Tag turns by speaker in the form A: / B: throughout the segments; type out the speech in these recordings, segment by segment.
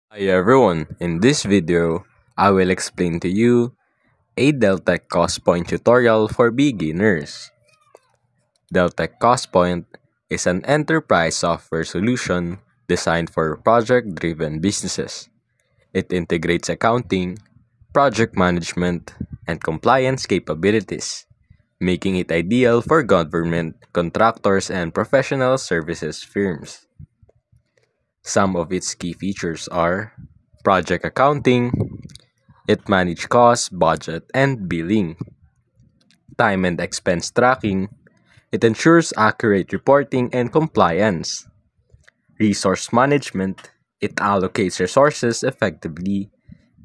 A: Hi everyone, in this video, I will explain to you a Deltek Cost Point tutorial for beginners. Deltek Cost Point is an enterprise software solution designed for project-driven businesses. It integrates accounting, project management, and compliance capabilities, making it ideal for government, contractors, and professional services firms. Some of its key features are project accounting. It manages cost, budget, and billing. Time and expense tracking. It ensures accurate reporting and compliance. Resource management. It allocates resources effectively.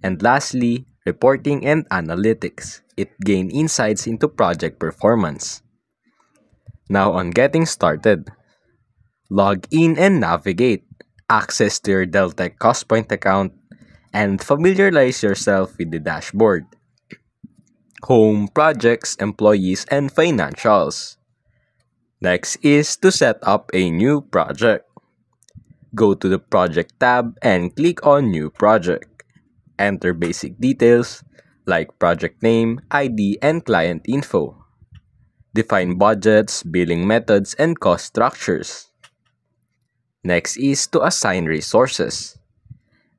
A: And lastly, reporting and analytics. It gains insights into project performance. Now on getting started. Log in and navigate. Access to your Deltek CostPoint account and familiarize yourself with the dashboard. Home, projects, employees, and financials. Next is to set up a new project. Go to the Project tab and click on New Project. Enter basic details like project name, ID, and client info. Define budgets, billing methods, and cost structures. Next is to assign resources.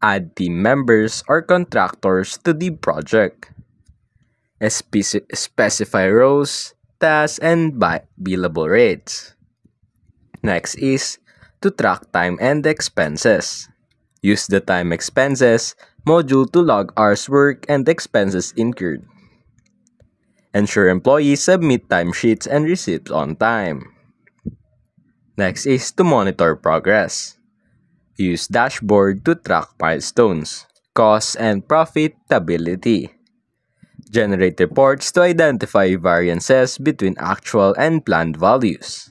A: Add team members or contractors to the project. Specify roles, tasks, and billable rates. Next is to track time and expenses. Use the time expenses module to log hours worked and expenses incurred. Ensure employees submit timesheets and receipts on time. Next is to monitor progress. Use dashboard to track milestones, costs, and profitability. Generate reports to identify variances between actual and planned values.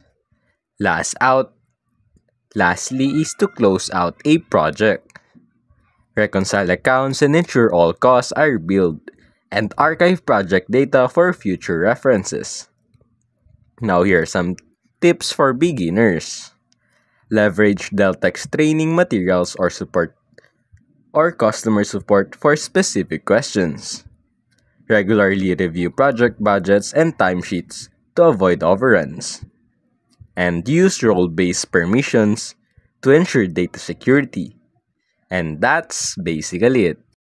A: Lastly is to close out a project. Reconcile accounts and ensure all costs are billed, and archive project data for future references. Now here are some tips for beginners. Leverage Deltek's training materials or support or customer support for specific questions. Regularly review project budgets and timesheets to avoid overruns. And use role-based permissions to ensure data security. And that's basically it.